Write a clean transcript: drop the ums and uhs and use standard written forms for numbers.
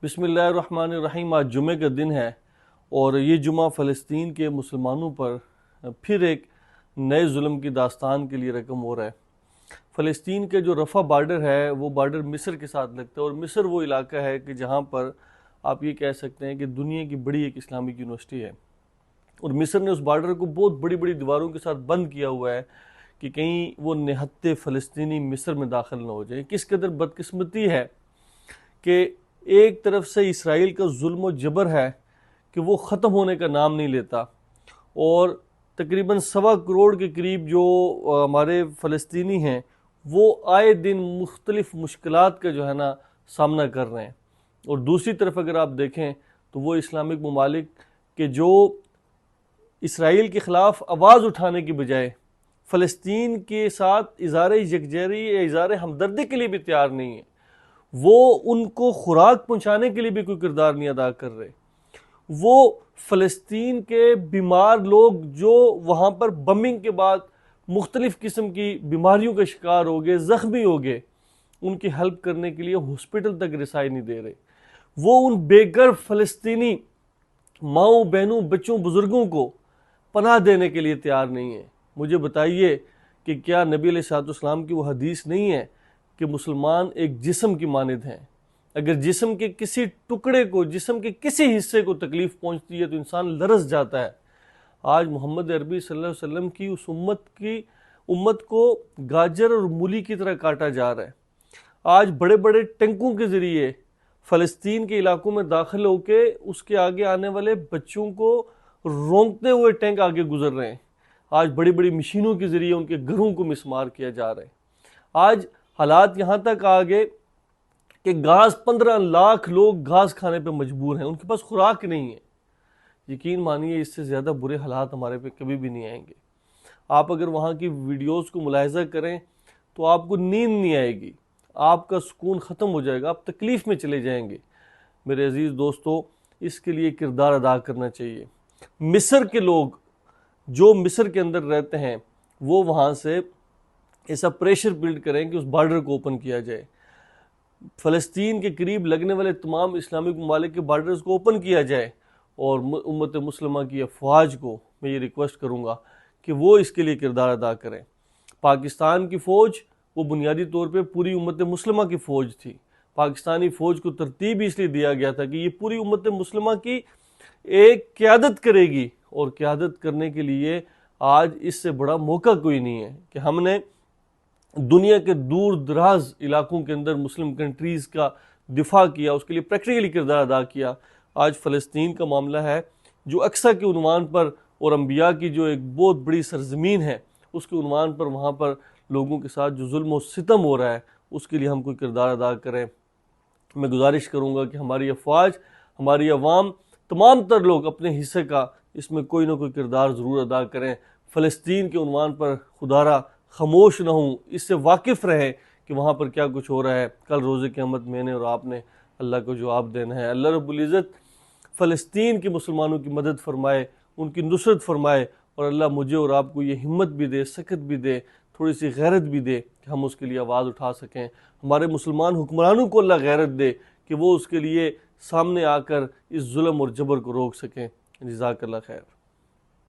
بسم اللہ الرحمن الرحیم۔ آج جمعے کا دن ہے اور یہ جمعہ فلسطین کے مسلمانوں پر پھر ایک نئے ظلم کی داستان کے لیے رقم ہو رہا ہے۔ فلسطین کے جو رفح بارڈر ہے وہ بارڈر مصر کے ساتھ لگتا ہے، اور مصر وہ علاقہ ہے کہ جہاں پر آپ یہ کہہ سکتے ہیں کہ دنیا کی بڑی ایک اسلامک یونیورسٹی ہے، اور مصر نے اس بارڈر کو بہت بڑی بڑی دیواروں کے ساتھ بند کیا ہوا ہے کہ کہیں وہ نہتے فلسطینی مصر میں داخل نہ ہو جائیں۔ کس قدر بدقسمتی ہے کہ ایک طرف سے اسرائیل کا ظلم و جبر ہے کہ وہ ختم ہونے کا نام نہیں لیتا، اور تقریباً 1.25 کروڑ کے قریب جو ہمارے فلسطینی ہیں وہ آئے دن مختلف مشکلات کا جو ہے نا سامنا کر رہے ہیں۔ اور دوسری طرف اگر آپ دیکھیں تو وہ اسلامک ممالک کہ جو اسرائیل کے خلاف آواز اٹھانے کی بجائے فلسطین کے ساتھ اظہار یکجہتی یا اظہار ہمدردی کے لیے بھی تیار نہیں ہے، وہ ان کو خوراک پہنچانے کے لیے بھی کوئی کردار نہیں ادا کر رہے۔ وہ فلسطین کے بیمار لوگ جو وہاں پر بمبنگ کے بعد مختلف قسم کی بیماریوں کا شکار ہو گئے، زخمی ہو گئے، ان کی ہیلپ کرنے کے لیے ہاسپٹل تک رسائی نہیں دے رہے۔ وہ ان بے گھر فلسطینی ماؤں بہنوں بچوں بزرگوں کو پناہ دینے کے لیے تیار نہیں ہے۔ مجھے بتائیے کہ کیا نبی علیہ السلام کی وہ حدیث نہیں ہے کہ مسلمان ایک جسم کی مانند ہیں؟ اگر جسم کے کسی ٹکڑے کو، جسم کے کسی حصے کو تکلیف پہنچتی ہے تو انسان لرز جاتا ہے۔ آج محمد عربی صلی اللہ علیہ وسلم کی اس امت کو گاجر اور مولی کی طرح کاٹا جا رہا ہے۔ آج بڑے بڑے ٹینکوں کے ذریعے فلسطین کے علاقوں میں داخل ہو کے اس کے آگے آنے والے بچوں کو رونگتے ہوئے ٹینک آگے گزر رہے ہیں۔ آج بڑی بڑی مشینوں کے ذریعے ان کے گھروں کو مسمار کیا جا رہا ہے۔ آج حالات یہاں تک آ گئے کہ 15 لاکھ لوگ گھاس کھانے پہ مجبور ہیں، ان کے پاس خوراک نہیں ہے۔ یقین مانیے اس سے زیادہ برے حالات ہمارے پہ کبھی بھی نہیں آئیں گے۔ آپ اگر وہاں کی ویڈیوز کو ملاحظہ کریں تو آپ کو نیند نہیں آئے گی، آپ کا سکون ختم ہو جائے گا، آپ تکلیف میں چلے جائیں گے۔ میرے عزیز دوستو، اس کے لیے کردار ادا کرنا چاہیے۔ مصر کے لوگ جو مصر کے اندر رہتے ہیں وہ وہاں سے ایسا پریشر بلڈ کریں کہ اس بارڈر کو اوپن کیا جائے۔ فلسطین کے قریب لگنے والے تمام اسلامک ممالک کے بارڈرز کو اوپن کیا جائے، اور امت مسلمہ کی افواج کو میں یہ ریکویسٹ کروں گا کہ وہ اس کے لیے کردار ادا کریں۔ پاکستان کی فوج وہ بنیادی طور پہ پوری امت مسلمہ کی فوج تھی۔ پاکستانی فوج کو ترتیب اس لیے دیا گیا تھا کہ یہ پوری امت مسلمہ کی ایک قیادت کرے گی، اور قیادت کرنے کے لیے آج اس سے بڑا موقع کوئی نہیں ہے کہ ہم نے دنیا کے دور دراز علاقوں کے اندر مسلم کنٹریز کا دفاع کیا، اس کے لیے پریکٹیکلی کردار ادا کیا۔ آج فلسطین کا معاملہ ہے جو اقصیٰ کے عنوان پر، اور انبیاء کی جو ایک بہت بڑی سرزمین ہے اس کے عنوان پر وہاں پر لوگوں کے ساتھ جو ظلم و ستم ہو رہا ہے اس کے لیے ہم کوئی کردار ادا کریں۔ میں گزارش کروں گا کہ ہماری افواج، ہماری عوام، تمام تر لوگ اپنے حصے کا اس میں کوئی نہ کوئی کردار ضرور ادا کریں۔ فلسطین کے عنوان پر خدا را خاموش نہ ہوں، اس سے واقف رہیں کہ وہاں پر کیا کچھ ہو رہا ہے۔ کل روز قیامت میں نے اور آپ نے اللہ کو جواب دینا ہے۔ اللہ رب العزت فلسطین کے مسلمانوں کی مدد فرمائے، ان کی نصرت فرمائے، اور اللہ مجھے اور آپ کو یہ ہمت بھی دے، سکت بھی دے، تھوڑی سی غیرت بھی دے کہ ہم اس کے لیے آواز اٹھا سکیں۔ ہمارے مسلمان حکمرانوں کو اللہ غیرت دے کہ وہ اس کے لیے سامنے آ کر اس ظلم اور جبر کو روک سکیں۔ جزاک اللہ خیر۔